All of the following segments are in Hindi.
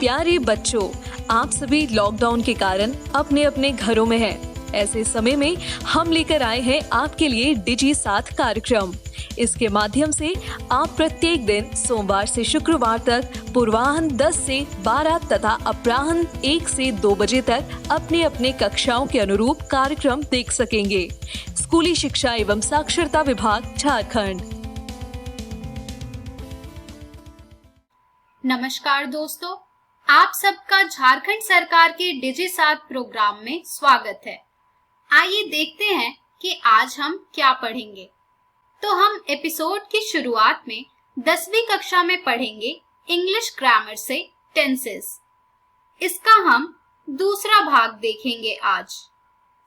प्यारे बच्चों, आप सभी लॉकडाउन के कारण अपने अपने घरों में हैं। ऐसे समय में हम लेकर आए हैं आपके लिए डिजी साथ कार्यक्रम। इसके माध्यम से आप प्रत्येक दिन सोमवार से शुक्रवार तक पूर्वाह्न 10 से 12 तथा अपराह्न 1 से 2 बजे तक अपने अपने कक्षाओं के अनुरूप कार्यक्रम देख सकेंगे। स्कूली शिक्षा एवं साक्षरता विभाग, झारखंड। नमस्कार दोस्तों, आप सबका झारखंड सरकार के डिजी साथ प्रोग्राम में स्वागत है। आइए देखते हैं कि आज हम क्या पढ़ेंगे। तो हम एपिसोड की शुरुआत में 10वीं कक्षा में पढ़ेंगे इंग्लिश ग्रामर से टेंसेस। इसका हम दूसरा भाग देखेंगे आज।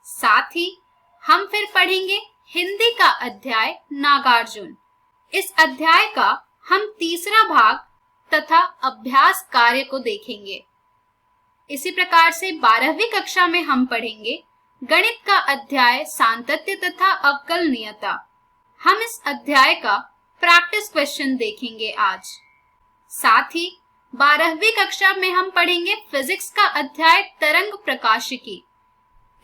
साथ ही हम फिर पढ़ेंगे हिंदी का अध्याय नागार्जुन। इस अध्याय का हम तीसरा भाग तथा अभ्यास कार्य को देखेंगे। इसी प्रकार से 12वीं कक्षा में हम पढ़ेंगे गणित का अध्याय सांतत्य तथा अवकलनीयता। हम इस अध्याय का प्रैक्टिस क्वेश्चन देखेंगे आज। साथ ही 12वीं कक्षा में हम पढ़ेंगे फिजिक्स का अध्याय तरंग प्रकाशिकी।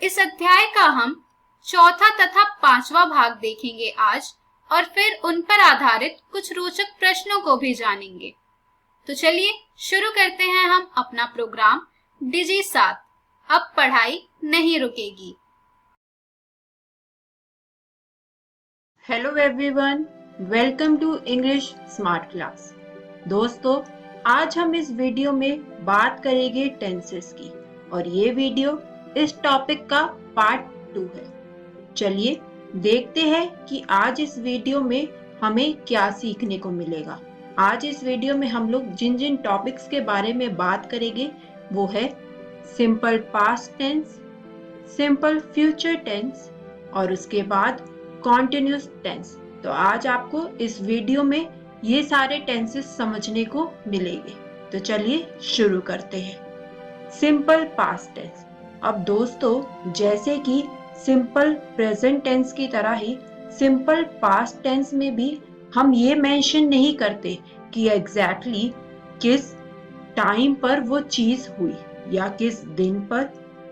इस अध्याय का हम चौथा तथा 5वां भाग देखेंगे आज और फिर उन पर आधारित कुछ रोचक प्रश्नों को भी जानेंगे। तो चलिए शुरू करते हैं हम अपना प्रोग्राम डिजी साथ। अब पढ़ाई नहीं रुकेगी। Hello everyone, welcome to English smart class. दोस्तों, आज हम इस वीडियो में बात करेंगे टेंसेस की और ये वीडियो इस टॉपिक का पार्ट 2 है। चलिए देखते हैं कि आज इस वीडियो में हमें क्या सीखने को मिलेगा। आज इस वीडियो में हम लोग जिन जिन टॉपिक्स के बारे में बात करेंगे वो है simple past tense, simple future tense और उसके बाद कॉन्टिन्यूअस टेंस। तो आज आपको इस वीडियो में ये सारे टेंसेस समझने को मिलेंगे। तो चलिए शुरू करते हैं। Simple past tense. अब दोस्तों, जैसे कि सिंपल प्रेजेंट टेंस की तरह ही सिंपल पास्ट टेंस में भी हम ये मेंशन नहीं करते कि एग्जैक्टली किस टाइम पर वो चीज हुई या किस दिन पर,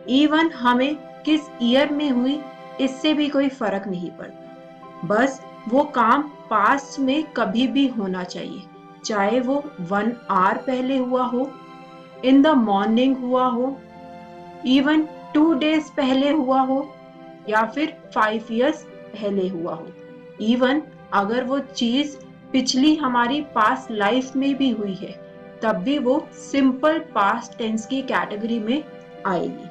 इवन हमें किस ईयर में हुई, इससे भी कोई फर्क नहीं पड़ता। बस वो काम पास्ट में कभी भी होना चाहिए, चाहे वो 1 आवर पहले हुआ हो, इन द मॉर्निंग हुआ हो, इवन 2 डेज पहले हुआ हो या फिर 5 इयर्स पहले हुआ हो। इवन अगर वो चीज पिछली हमारी पास्ट लाइफ में भी हुई है तब भी वो सिंपल पास्ट टेंस की कैटेगरी में आएगी।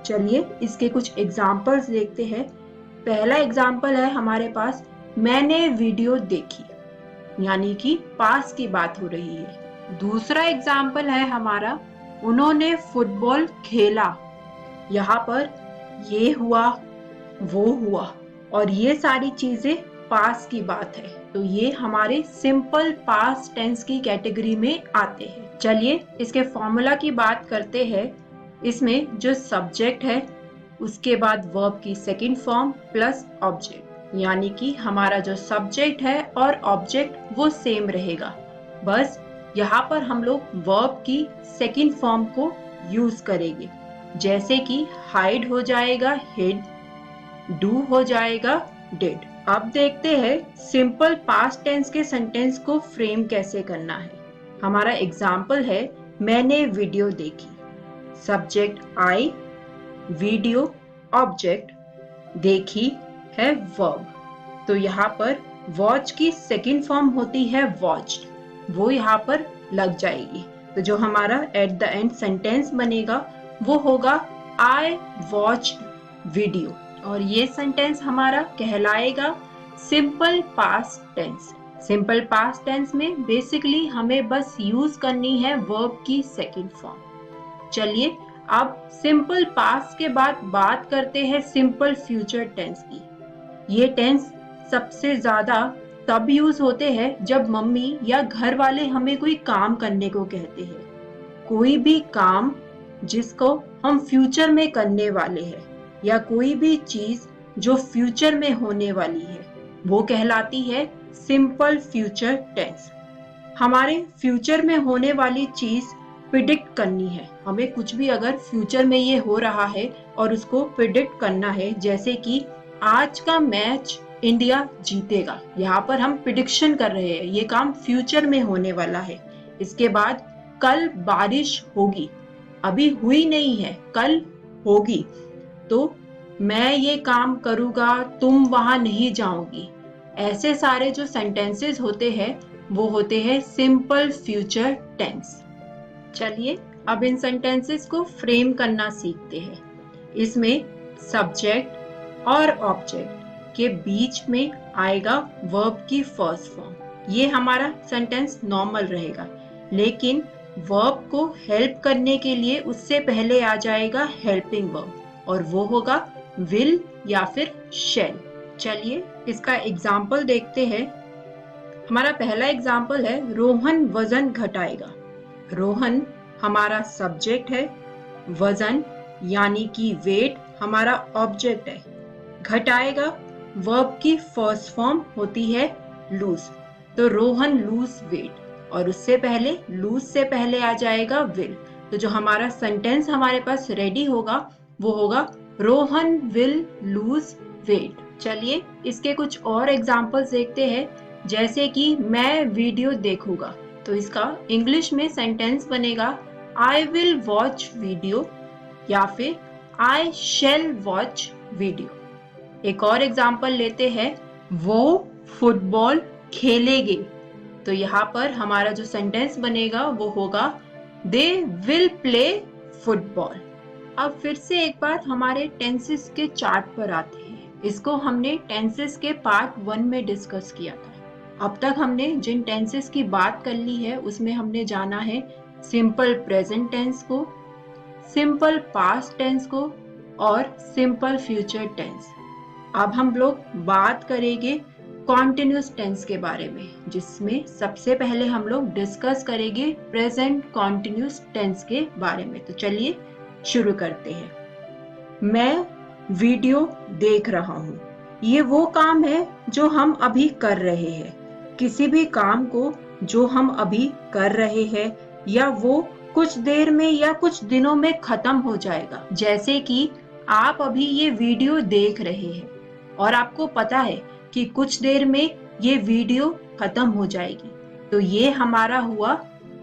चलिए इसके कुछ एग्जांपल्स देखते हैं। पहला एग्जांपल है हमारे पास, मैंने वीडियो देखी, यानी कि पास्ट की बात हो रही है। दूसरा एग्जांपल है हमारा, उन्होंने फुटबॉल खेला। यहाँ पर ये हुआ, वो हुआ और ये सारी चीजें पास्ट की बात है, तो ये हमारे सिंपल पास्ट टेंस की कैटेगरी में आते हैं। चलिए इसके फॉर्मूला की बात करते हैं। इसमें जो सब्जेक्ट है उसके बाद वर्ब की सेकंड फॉर्म प्लस ऑब्जेक्ट, यानी कि हमारा जो सब्जेक्ट है और ऑब्जेक्ट वो सेम रहेगा। बस यहाँ पर हम लोग वर्ब की सेकंड फॉर्म को यूज करेंगे, जैसे कि हाइड हो जाएगा हिड, डू हो जाएगा डिड। अब देखते हैं सिंपल पास्ट टेंस के सेंटेंस को फ्रेम कैसे करना है। हमारा एग्जाम्पल है, मैंने वीडियो देखी। सब्जेक्ट आई, वीडियो ऑब्जेक्ट, देखी है वर्ब। तो यहाँ पर वॉच की सेकंड फॉर्म होती है वॉच्ड, वो यहाँ पर लग जाएगी। तो जो हमारा एट द एंड सेंटेंस बनेगा वो होगा आई वॉच्ड वीडियो, और ये सेंटेंस हमारा कहलाएगा simple past tense. Simple past tense में बेसिकली हमें बस यूज करनी है वर्ब की सेकंड फॉर्म। चलिए अब सिंपल पास्ट के बाद बात करते हैं सिंपल फ्यूचर टेंस की। ये टेंस सबसे ज्यादा तब यूज होते हैं जब मम्मी या घर वाले हमें कोई काम करने को कहते हैं। कोई भी काम जिसको हम फ्यूचर में करने वाले हैं या कोई भी चीज जो फ्यूचर में होने वाली है वो कहलाती है सिंपल फ्यूचर टेंस। हमारे फ्यूचर में होने वाली चीज प्रिडिक्ट करनी है। हमें कुछ भी अगर फ्यूचर में ये हो रहा है और उसको प्रिडिक्ट करना है, जैसे कि आज का मैच इंडिया जीतेगा, यहाँ पर हम प्रिडिक्शन कर रहे हैं, ये काम फ्यूचर में होने वाला है। इसके बाद कल बारिश होगी, अभी हुई नहीं है, कल होगी, तो मैं ये काम करूंगा, तुम वहां नहीं जाओगी। ऐसे सारे जो सेंटेंसेस होते हैं वो होते हैं सिंपल फ्यूचर टेंस। चलिए अब इन सेंटेंसेस को फ्रेम करना सीखते हैं। इसमें सब्जेक्ट और ऑब्जेक्ट के बीच में आएगा वर्ब की फर्स्ट फॉर्म। ये हमारा सेंटेंस नॉर्मल रहेगा, लेकिन वर्ब को हेल्प करने के लिए उससे पहले आ जाएगा हेल्पिंग वर्ब, और वो होगा विल या फिर शैल। चलिए इसका एग्जाम्पल देखते हैं। हमारा पहला एग्जाम्पल है रोहन वजन घटाएगा। रोहन हमारा सब्जेक्ट है, वजन यानी कि वेट हमारा ऑब्जेक्ट है, घटाएगा वर्ब की फर्स्ट फॉर्म होती है लूज, तो रोहन लूज वेट, और उससे पहले लूज से पहले आ जाएगा विल। तो जो हमारा सेंटेंस हमारे पास रेडी होगा वो होगा रोहन विल लूज वेट। चलिए इसके कुछ और एग्जाम्पल्स देखते हैं, जैसे कि मैं वीडियो देखूंगा, तो इसका इंग्लिश में सेंटेंस बनेगा आई विल वॉच वीडियो या फिर आई शैल वॉच वीडियो। एक और एग्जाम्पल लेते हैं, वो फुटबॉल खेलेंगे, तो यहाँ पर हमारा जो सेंटेंस बनेगा वो होगा दे विल प्ले फुटबॉल। अब फिर से एक बार हमारे टेंसेस के चार्ट पर आते हैं। इसको हमने टेंसेस के पार्ट 1 में डिस्कस किया था। अब तक हमने जिन टेंसेस की बात कर ली है उसमें हमने जाना है सिंपल प्रेजेंट टेंस को, सिंपल पास्ट टेंस को और सिंपल फ्यूचर टेंस। अब हम लोग बात करेंगे कॉन्टिन्यूस टेंस के बारे में, जिसमें सबसे पहले हम लोग डिस्कस करेंगे प्रेजेंट कॉन्टिन्यूस टेंस के बारे में। तो चलिए शुरू करते हैं। मैं वीडियो देख रहा हूँ, ये वो काम है जो हम अभी कर रहे हैं। किसी भी काम को जो हम अभी कर रहे हैं या वो कुछ देर में या कुछ दिनों में खत्म हो जाएगा। जैसे कि आप अभी ये वीडियो देख रहे हैं और आपको पता है कि कुछ देर में ये वीडियो खत्म हो जाएगी, तो ये हमारा हुआ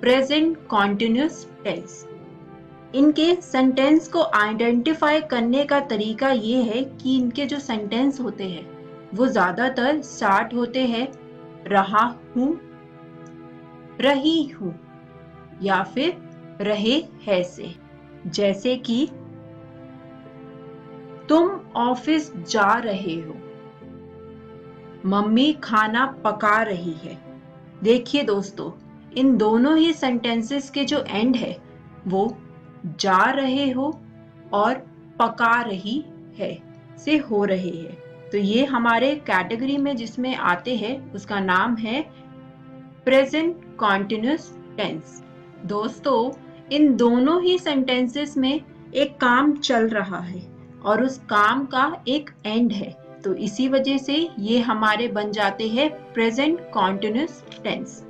प्रेजेंट कॉन्टिन्यूस टेंस। इनके सेंटेंस को आइडेंटिफाई करने का तरीका ये है कि इनके जो सेंटेंस होते हैं वो ज्यादातर स्टार्ट होते हैं रहा हूं, रही हूं या फिर रहे है से। जैसे कि तुम ऑफिस जा रहे हो, मम्मी खाना पका रही है। देखिए दोस्तों, इन दोनों ही सेंटेंसेस के जो एंड है वो जा रहे हो और पका रही है से हो रहे हैं। तो ये हमारे कैटेगरी में जिसमें आते हैं उसका नाम है प्रेजेंट कॉन्टिन्यूस टेंस। दोस्तों, इन दोनों ही सेंटेंसेस में एक काम चल रहा है और उस काम का एक एंड है, तो इसी वजह से ये हमारे बन जाते हैं प्रेजेंट कॉन्टिन्यूस टेंस।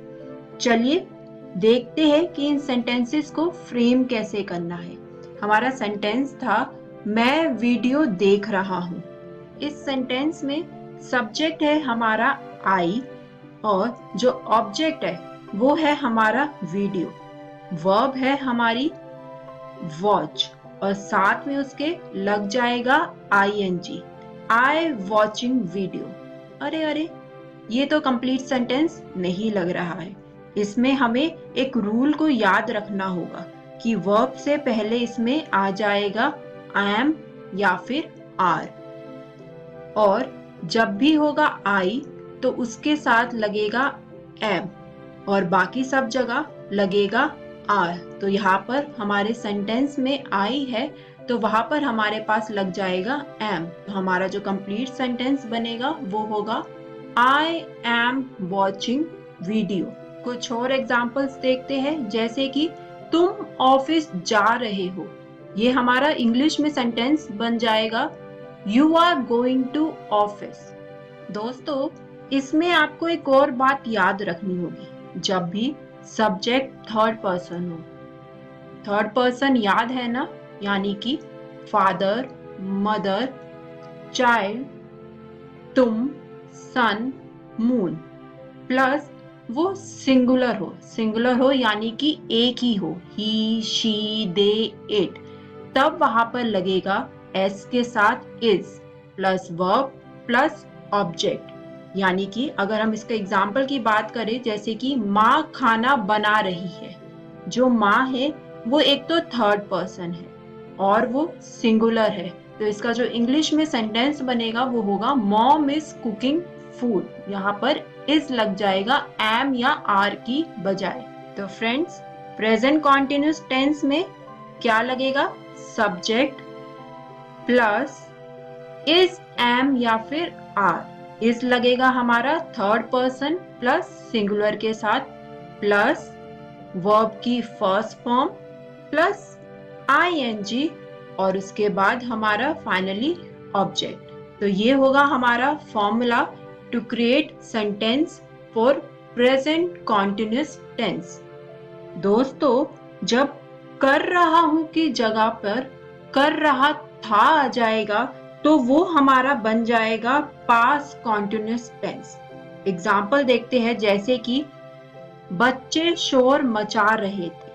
चलिए देखते हैं कि इन सेंटेंसेस को फ्रेम कैसे करना है। हमारा सेंटेंस था मैं वीडियो देख रहा हूँ। इस सेंटेंस में सब्जेक्ट है हमारा आई और जो ऑब्जेक्ट है वो है हमारा वीडियो, वर्ब है हमारी वॉच और साथ में उसके लग जाएगा ING, आई वॉचिंग वीडियो। अरे ये तो कंप्लीट सेंटेंस नहीं लग रहा है। इसमें हमें एक रूल को याद रखना होगा कि वर्ब से पहले इसमें आ जाएगा आई एम या फिर आर, और जब भी होगा आई तो उसके साथ लगेगा एम और बाकी सब जगह लगेगा आर। तो यहाँ पर हमारे सेंटेंस में आई है तो वहां पर हमारे पास लग जाएगा एम। तो हमारा जो कंप्लीट सेंटेंस बनेगा वो होगा आई एम वॉचिंग वीडियो। कुछ और एग्जाम्पल्स देखते हैं, जैसे कि तुम ऑफिस जा रहे हो, ये हमारा इंग्लिश में सेंटेंस बन जाएगा you are going to office. दोस्तों, इसमें आपको एक और बात याद रखनी होगी, जब भी सब्जेक्ट थर्ड पर्सन हो थर्ड पर्सन याद है ना, यानी कि फादर, मदर, चाइल्ड, तुम, सन, मून, प्लस वो सिंगुलर हो यानी कि एक ही हो, ही, शी, दे, इट, तब वहां पर लगेगा एस के साथ is plus verb plus object. यानी कि अगर हम इसका एग्जाम्पल की बात करें, जैसे कि माँ खाना बना रही है, जो माँ है वो एक तो थर्ड पर्सन है और वो सिंगुलर है, तो इसका जो इंग्लिश में सेंटेंस बनेगा वो होगा मॉम इज कुकिंग फूड। यहाँ पर इज लग जाएगा एम या आर की बजाय। तो फ्रेंड्स, प्रेजेंट कॉन्टिन्यूस टेंस में क्या लगेगा? सब्जेक्ट प्लस इज, एम या फिर आर। इज लगेगा हमारा थर्ड पर्सन प्लस सिंगुलर के साथ, प्लस वर्ब की फर्स्ट फॉर्म प्लस ing और उसके बाद हमारा फाइनली ऑब्जेक्ट। तो ये होगा हमारा formula to create sentence for present continuous tense. दोस्तों, जब कर रहा हूं की जगह पर कर रहा था आ जाएगा तो वो हमारा बन जाएगा पास्ट कॉन्टिन्यूस टेंस। एग्जाम्पल देखते हैं, जैसे कि बच्चे शोर मचा रहे थे,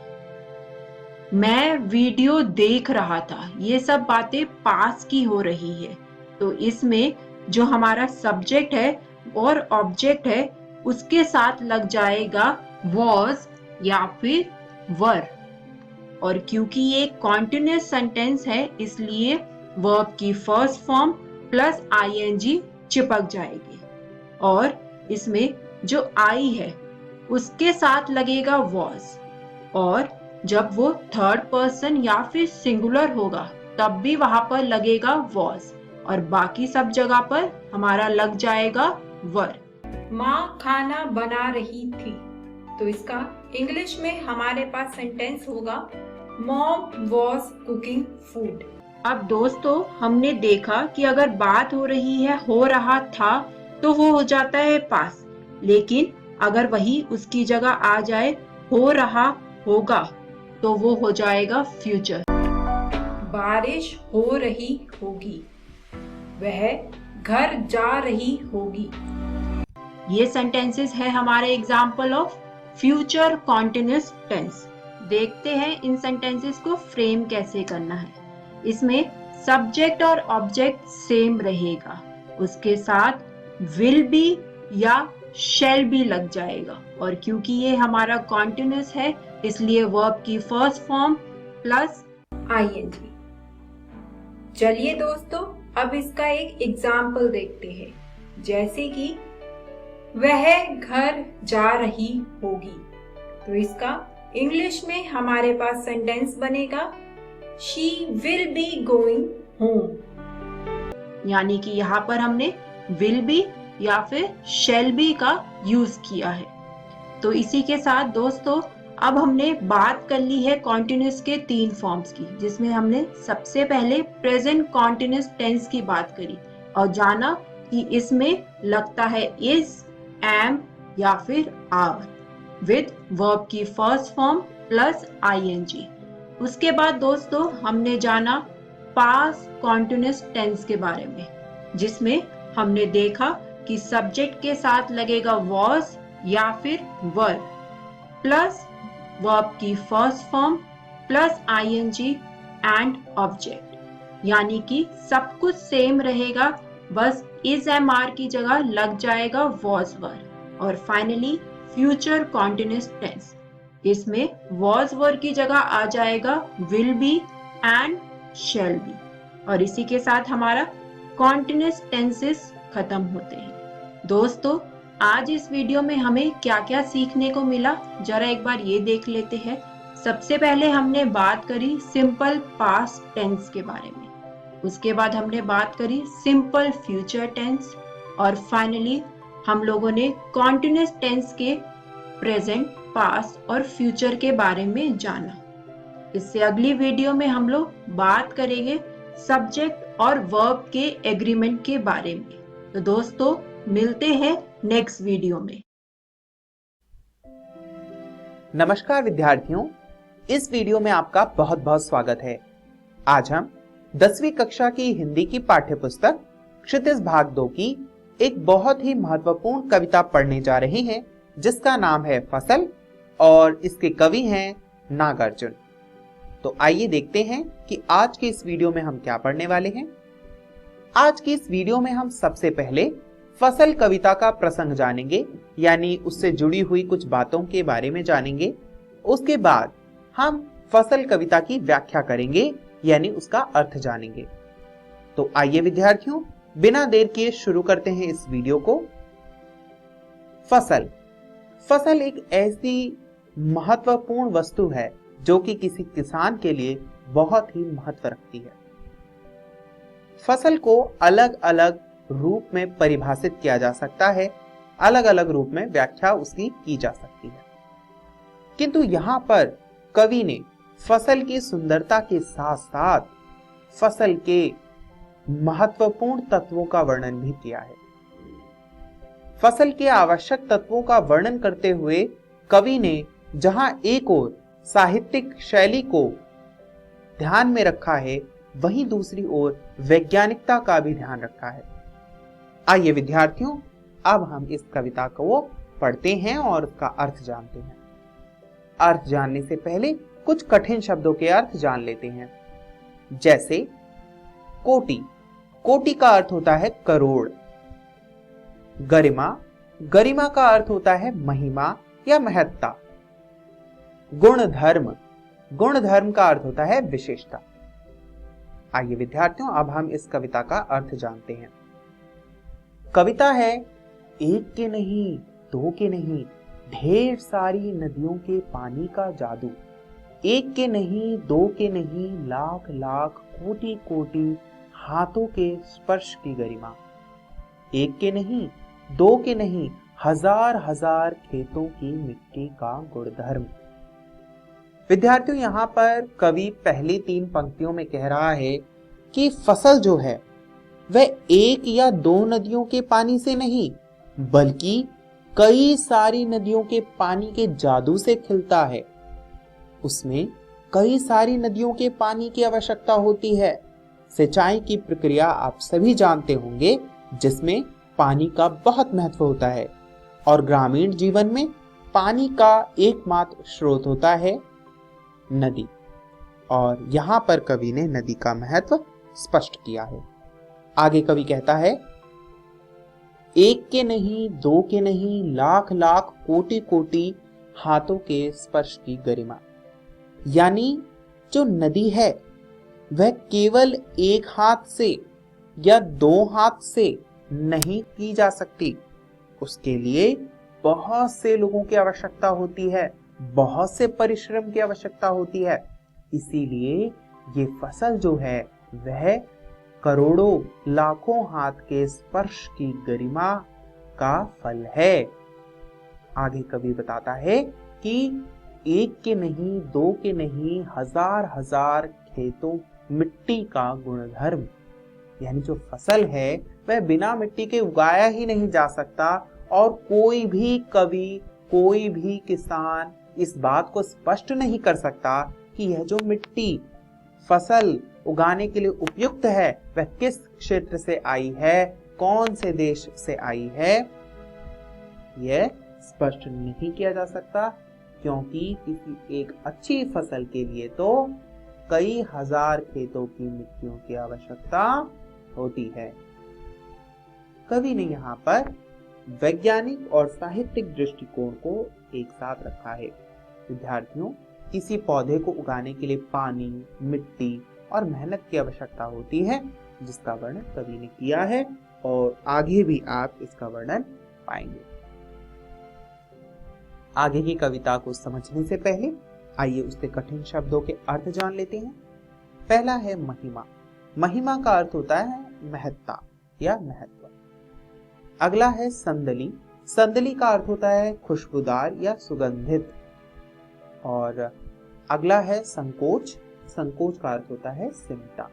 मैं वीडियो देख रहा था, ये सब बातें पास्ट की हो रही है। तो इसमें जो हमारा सब्जेक्ट है और ऑब्जेक्ट है उसके साथ लग जाएगा was या फिर were, और क्योंकि ये कॉन्टिन्यूस सेंटेंस है इसलिए वर्ब की फर्स्ट फॉर्म प्लस ing चिपक जाएगी, और इसमें जो आई है उसके साथ लगेगा was, और जब वो थर्ड पर्सन या फिर सिंगुलर होगा तब भी वहां पर लगेगा was, और बाकी सब जगह पर हमारा लग जाएगा were। माँ खाना बना रही थी, तो इसका इंग्लिश में हमारे पास सेंटेंस होगा मॉम वॉज कुकिंग फूड। अब दोस्तों, हमने देखा कि अगर बात हो रही है हो रहा था तो वो हो जाता है पास्ट, लेकिन अगर वही उसकी जगह आ जाए हो रहा होगा तो वो हो जाएगा फ्यूचर। बारिश हो रही होगी, वह घर जा रही होगी। ये सेंटेंसेस है हमारे example of future continuous tense. देखते हैं इन सेंटेंसेस को फ्रेम कैसे करना है। इसमें सब्जेक्ट और ऑब्जेक्ट सेम रहेगा, उसके साथ विल बी या शैल बी लग जाएगा, और क्योंकि ये हमारा कॉन्टिन्यूस है इसलिए वर्ब की फर्स्ट फॉर्म प्लस ing। चलिए दोस्तों, अब इसका एक एग्जाम्पल देखते हैं, जैसे कि वह घर जा रही होगी, तो इसका इंग्लिश में हमारे पास सेंटेंस बनेगा she will be going home. यानी कि यहाँ पर हमने विल बी या फिर शैल बी का यूज किया है। तो इसी के साथ दोस्तों, अब हमने बात कर ली है कॉन्टिन्यूस के 3 फॉर्म्स की, जिसमें हमने सबसे पहले प्रेजेंट कॉन्टिन्यूस टेंस की बात करी और जाना कि इसमें लगता है इज, एम या फिर आर विद वर्ब की फर्स्ट फॉर्म प्लस ing। उसके बाद दोस्तों हमने जाना पास्ट कॉन्टिन्यूस टेंस के बारे में, जिसमें हमने देखा कि सब्जेक्ट के साथ लगेगा was या फिर were प्लस वर्ब की first form plus ing and object, यानी कि सब कुछ सेम रहेगा, बस is एम आर की जगह लग जाएगा was were। और फाइनली फ्यूचर कॉन्टिन्यूस टेंस, इसमें was were की जगह आ जाएगा will be and shall be, और इसी के साथ हमारा कॉन्टिन्यूस टेंसेस खत्म होते हैं। दोस्तों, आज इस वीडियो में हमें क्या क्या सीखने को मिला, जरा एक बार ये देख लेते हैं। सबसे पहले हमने बात करी सिंपल पास्ट टेंस के बारे में, उसके बाद हमने बात करी सिंपल फ्यूचर टेंस, और फाइनली हम लोगों ने कॉन्टिन्यूस टेंस के प्रेजेंट, पास्ट और फ्यूचर के बारे में जाना। इससे अगली वीडियो में हम लोग बात करेंगे सब्जेक्ट और वर्ब के एग्रीमेंट के बारे में। तो दोस्तों, मिलते हैं नेक्स्ट वीडियो में। नमस्कार विद्यार्थियों, इस वीडियो में आपका बहुत बहुत स्वागत है। आज हम 10वीं कक्षा की हिंदी की पाठ्यपुस्तक क्षितिज भाग 2 की एक बहुत ही महत्वपूर्ण कविता पढ़ने जा रहे हैं, जिसका नाम है फसल और इसके कवि हैं नागार्जुन। तो आइए देखते हैं कि आज के इस वीडियो में हम क्या पढ़ने वाले हैं। आज की इस वीडियो में हम सबसे पहले फसल कविता का प्रसंग जानेंगे, यानी उससे जुड़ी हुई कुछ बातों के बारे में जानेंगे। उसके बाद हम फसल कविता की व्याख्या करेंगे, यानी उसका अर्थ जानेंगे। तो आइए विद्यार्थियों, बिना देर किए शुरू करते हैं इस वीडियो को। फसल एक ऐसी महत्वपूर्ण वस्तु है जो कि किसी किसान के लिए बहुत ही महत्व रखती है। फसल को अलग अलग रूप में परिभाषित किया जा सकता है, अलग अलग रूप में व्याख्या उसकी की जा सकती है, किंतु यहां पर कवि ने फसल की सुंदरता के साथ साथ फसल के महत्वपूर्ण तत्वों का वर्णन भी किया है। फसल के आवश्यक तत्वों का वर्णन करते हुए कवि ने जहां एक ओर साहित्यिक शैली को ध्यान में रखा है, वहीं दूसरी ओर वैज्ञानिकता का भी ध्यान रखा है। आइए विद्यार्थियों, अब हम इस कविता को पढ़ते हैं और उसका अर्थ जानते हैं। अर्थ जानने से पहले कुछ कठिन शब्दों के अर्थ जान लेते हैं। जैसे कोटि, कोटि का अर्थ होता है करोड़। गरिमा, गरिमा का अर्थ होता है महिमा या महत्ता। गुणधर्म, गुणधर्म का अर्थ होता है विशेषता। आइए विद्यार्थियों, अब हम इस कविता का अर्थ जानते हैं। कविता है एक के नहीं, दो के नहीं, ढेर सारी नदियों के पानी का जादू। एक के नहीं, दो के नहीं, लाख लाख कोटि कोटि हाथों के स्पर्श की गरिमा। एक के नहीं, दो के नहीं, हजार हजार खेतों की मिट्टी का गुणधर्म। विद्यार्थियों, यहाँ पर कवि पहली 3 पंक्तियों में कह रहा है कि फसल जो है वह एक या 2 नदियों के पानी से नहीं, बल्कि कई सारी नदियों के पानी के जादू से खिलता है। उसमें कई सारी नदियों के पानी की आवश्यकता होती है। सिंचाई की प्रक्रिया आप सभी जानते होंगे, जिसमें पानी का बहुत महत्व होता है और ग्रामीण जीवन में पानी का एकमात्र स्रोत होता है नदी। और यहाँ पर कवि ने नदी का महत्व स्पष्ट किया है। आगे कवि कहता है, एक के नहीं, दो के नहीं, लाख लाख कोटि कोटि हाथों के स्पर्श की गरिमा। यानी जो नदी है वह केवल एक हाथ से या 2 हाथ से नहीं की जा सकती। उसके लिए बहुत से लोगों की आवश्यकता होती है, बहुत से परिश्रम की आवश्यकता होती है। इसीलिए ये फसल जो है वह करोड़ों लाखों हाथ के स्पर्श की गरिमा का फल है। आगे कवि बताता है कि एक के नहीं, दो के नहीं, हजार हजार खेतों मिट्टी का गुणधर्म। यानी जो फसल है वह बिना मिट्टी के उगाया ही नहीं जा सकता, और कोई भी कवि, कोई भी किसान इस बात को स्पष्ट नहीं कर सकता कि यह जो मिट्टी फसल उगाने के लिए उपयुक्त है वह किस क्षेत्र से आई है, कौन से देश से आई है। यह स्पष्ट नहीं किया जा सकता, क्योंकि किसी एक अच्छी फसल के लिए तो कई हजार खेतों की मिट्टियों की आवश्यकता होती है। कवि ने यहाँ पर वैज्ञानिक और साहित्यिक दृष्टिकोण को एक साथ रखा है। विद्यार्थियों, किसी पौधे को उगाने के लिए पानी, मिट्टी और मेहनत की आवश्यकता होती है, जिसका वर्णन कवि ने किया है और आगे भी आप इसका वर्णन पाएंगे। आगे की कविता को समझने से पहले आइए उसके कठिन शब्दों के अर्थ जान लेते हैं। पहला है महिमा। महिमा का अर्थ होता है महत्ता या महत्व। अगला है संदली। संदली का अर्थ होता है खुशबूदार या सुगंधित। और अगला है संकोच। संकोच का अर्थ होता है सिमटा।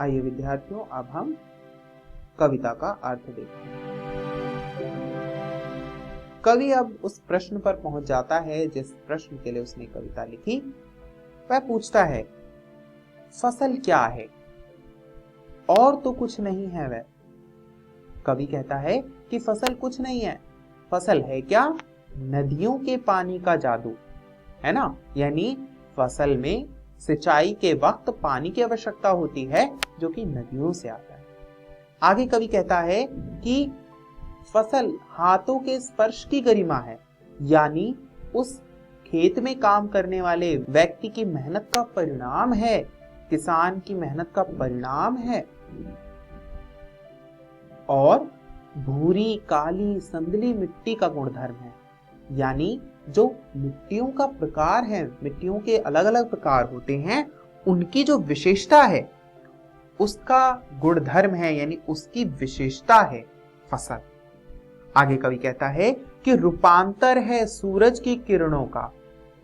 आइए विद्यार्थियों, अब हम कविता का अर्थ देखते हैं। कवि अब उस प्रश्न पर पहुंच जाता है जिस प्रश्न के लिए उसने कविता लिखी। वह पूछता है, फसल क्या है? और तो कुछ नहीं है वह। कवि कहता है कि फसल कुछ नहीं है। फसल है क्या? नदियों के पानी का जादू, है ना। यानी फसल में सिंचाई के वक्त पानी की आवश्यकता होती है जो कि नदियों से आता है। आगे कवि कहता है कि फसल हाथों के स्पर्श की गरिमा है, यानी उस खेत में काम करने वाले व्यक्ति की मेहनत का परिणाम है, किसान की मेहनत का परिणाम है। और भूरी, काली, संदली मिट्टी का गुणधर्म है, यानी जो मिट्टियों का प्रकार है, मिट्टियों के अलग अलग प्रकार होते हैं, उनकी जो विशेषता है उसका गुणधर्म है, यानी उसकी विशेषता है फसल। आगे कवि कहता है कि रूपांतर है सूरज की किरणों का,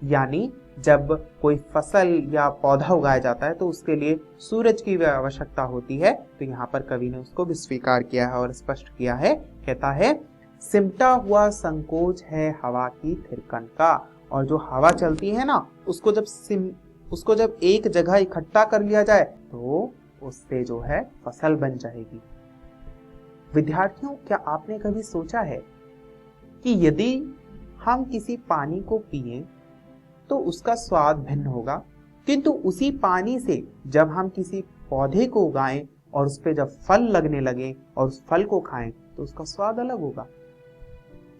यानी जब कोई फसल या पौधा उगाया जाता है तो उसके लिए सूरज की आवश्यकता होती है। तो यहाँ पर कवि ने उसको भी स्वीकार किया है और स्पष्ट किया है। कहता है, सिमटा हुआ संकोच है हवा की थिरकन का। और जो हवा चलती है ना, उसको जब एक जगह इकट्ठा कर लिया जाए तो उससे जो है फसल बन जाएगी। विद्यार्थियों, क्या आपने कभी सोचा है कि यदि हम किसी पानी को पिएं तो उसका स्वाद भिन्न होगा, किंतु उसी पानी से जब हम किसी पौधे को उगाएं और उस पे जब फल लगने लगे और उस फल को खाएं तो उसका स्वाद अलग होगा।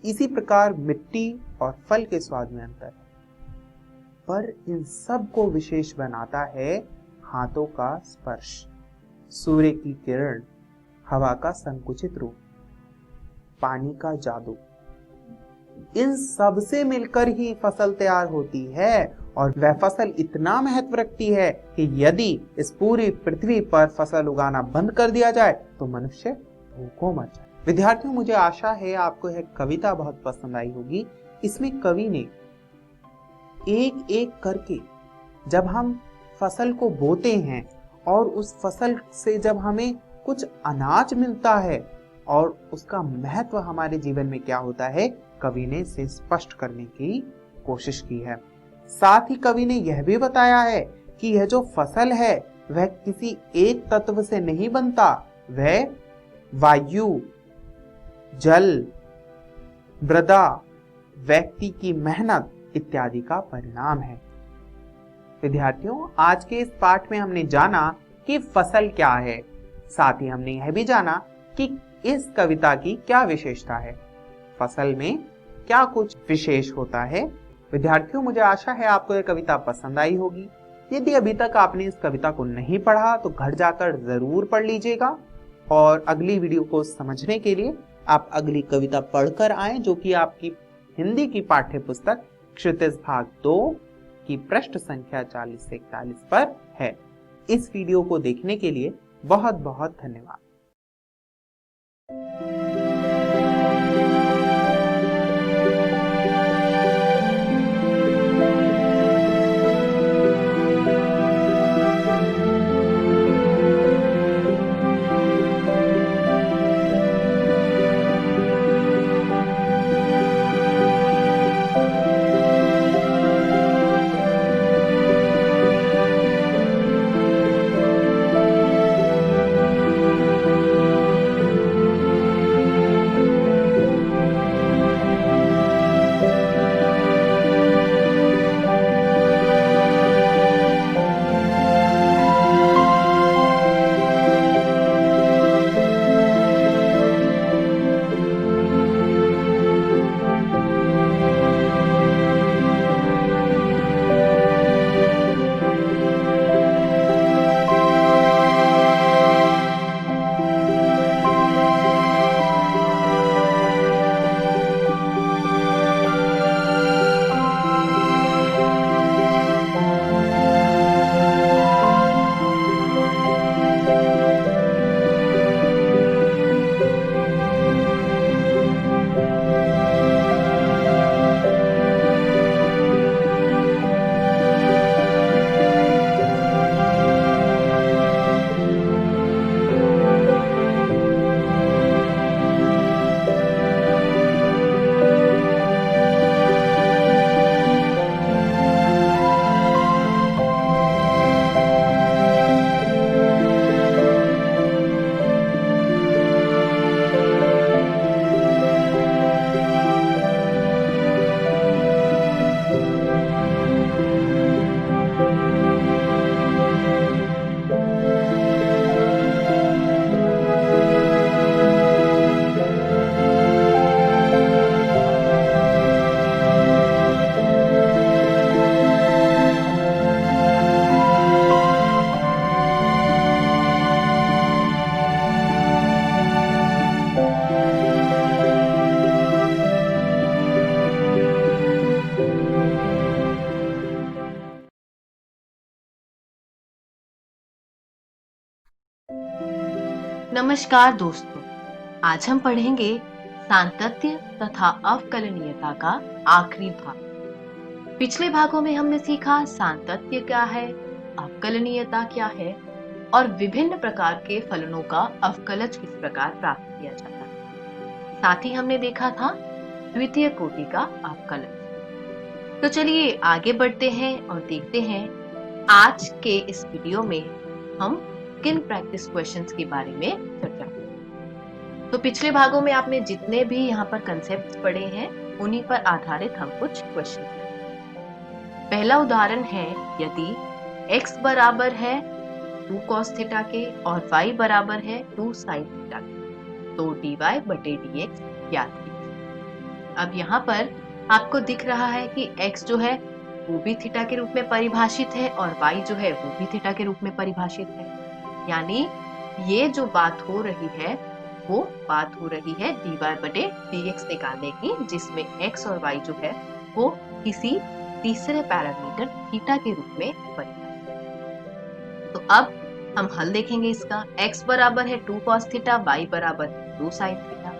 इसी प्रकार मिट्टी और फल के स्वाद में अंतर है, पर इन सब को विशेष बनाता है हाथों का स्पर्श, सूर्य की किरण, हवा का संकुचित रूप, पानी का जादू। इन सब से मिलकर ही फसल तैयार होती है और वह फसल इतना महत्व रखती है कि यदि इस पूरी पृथ्वी पर फसल उगाना बंद कर दिया जाए तो मनुष्य भूखों मर जाए। विद्यार्थियों, मुझे आशा है आपको यह कविता बहुत पसंद आई होगी। इसमें कवि ने एक एक करके जब हम फसल को बोते हैं और उस फसल से जब हमें कुछ अनाज मिलता है और उसका महत्व हमारे जीवन में क्या होता है, कवि ने इसे स्पष्ट करने की कोशिश की है। साथ ही कवि ने यह भी बताया है कि यह जो फसल है वह किसी एक तत्व से नहीं बनता, वह वायु, जल, मृदा, व्यक्ति की मेहनत इत्यादि का परिणाम है। विद्यार्थियों, आज के इस पाठ में हमने जाना कि फसल क्या है, साथ ही हमने यह भी जाना कि इस कविता की क्या विशेषता है, फसल में क्या कुछ विशेष होता है। विद्यार्थियों, मुझे आशा है आपको यह कविता पसंद आई होगी। यदि अभी तक आपने इस कविता को नहीं पढ़ा तो घर जाकर जरूर पढ़ लीजिएगा और अगली वीडियो को समझने के लिए आप अगली कविता पढ़कर आए, जो कि आपकी हिंदी की पाठ्य पुस्तक क्षितिज भाग 2 की पृष्ठ संख्या 40 से 41 पर है। इस वीडियो को देखने के लिए बहुत बहुत धन्यवाद। नमस्कार दोस्तों, आज हम पढ़ेंगे सांतत्य तथा अवकलनीयता का आखिरी भाग। पिछले भागों में हमने सीखा सांतत्य क्या है, अवकलनीयता क्या है और विभिन्न प्रकार के फलनों का अवकलज किस प्रकार प्राप्त किया जाता है। साथ ही हमने देखा था द्वितीय कोटि का अवकलज। तो चलिए आगे बढ़ते हैं और देखते हैं आज के इस वीडियो में हम किन प्रैक्टिस क्वेश्चंस के बारे में चर्चा करेंगे। तो पिछले भागों में आपने जितने भी यहाँ पर कंसेप्ट्स पढ़े हैं उन्हीं पर आधारित हम कुछ क्वेश्चन करेंगे। पहला उदाहरण है, यदि x बराबर है 2 cos थीटा के और y बराबर है 2 sin थीटा के, तो dy बटे dx ज्ञात कीजिए। अब यहाँ पर आपको दिख रहा है कि x जो है वो भी थीटा के रूप में परिभाषित है और y जो है वो भी थीटा के रूप में परिभाषित है। यानी ये जो बात हो रही है वो बात हो रही है dy बटे dx निकालने की, जिसमें x और y जो है वो किसी तीसरे पैरामीटर थीटा के रूप में परिभाषित है। तो अब हम हल देखेंगे इसका। x बराबर है 2 cos थीटा, y बराबर है 2 sin थीटा।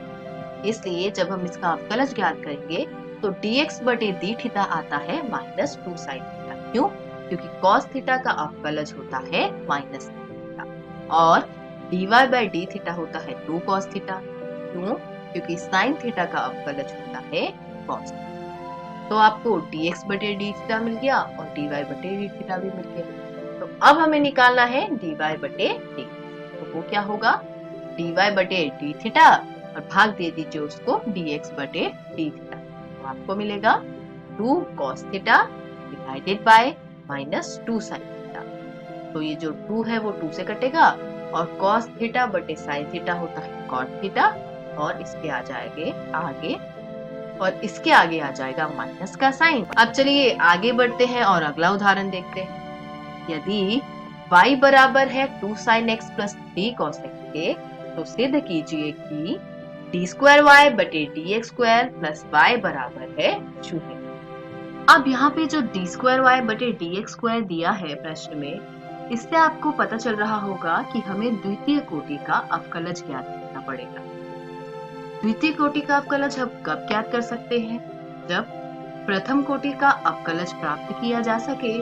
इसलिए जब हम इसका अवकलज ज्ञात करेंगे तो dx बटे d थीटा आता है -2 sin थीटा। क्यों? क्योंकि cos थीटा का अवकलज होता है -, और dy बाई डी थीटा होता है 2 cos थीटा। क्यों? क्योंकि sin थीटा का अवकलज होता है cos। तो आपको dx बटे डी थीटा मिल गया और dy बटे डी थीटा भी मिल गया। तो अब हमें निकालना है dy बटे डी। तो वो क्या होगा, dy बटे डी थीटा और भाग दे दीजिए उसको dx बटे डी थीटा। तो आपको मिलेगा 2 cos theta divided by -2 sin theta. तो ये जो 2 है वो 2 से कटेगा और cos थीटा बटे sin थीटा होता है cot थीटा, और इसके आ जाएंगे आगे और इसके आगे आ जाएगा माइनस का साइन। अब चलिए आगे बढ़ते हैं और अगला उदाहरण देखते हैं। यदि y बराबर है 2 sin x plus 3 cos x के, तो सिद्ध कीजिए कि d स्क्वायर y बटे dx स्क्वायर प्लस y बराबर है 0। अब यहाँ पे जो d स्क्वायर y बटे dx स्क्वायर दिया है प्रश्न में, इससे आपको पता चल रहा होगा कि हमें द्वितीय कोटि का अवकलज ज्ञात करना पड़ेगा। द्वितीय कोटि का अवकलज हम कब ज्ञात कर सकते हैं? जब प्रथम कोटि का अवकलज प्राप्त किया जा सके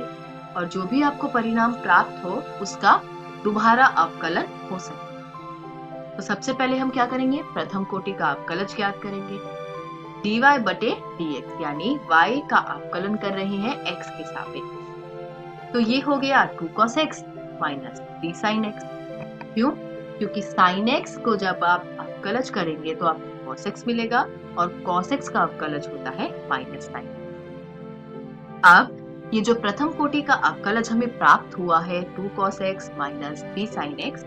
और जो भी आपको परिणाम प्राप्त हो उसका दोबारा अवकलन हो सके। तो सबसे पहले हम क्या करेंगे, प्रथम कोटि का अवकलज ज्ञात करेंगे। dy बटे dx यानी y का अवकलन कर रहे हैं x के सापेक्ष। तो ये हो गया 2 cos x minus 3 sin x। क्यों? क्योंकि sin x को जब आप अवकलज करेंगे तो आपको cos x मिलेगा और cos x का अवकलज होता है माइनस sin। अब ये जो प्रथम कोटि का अवकलज हमें प्राप्त हुआ है 2 cos x minus 3 sin x,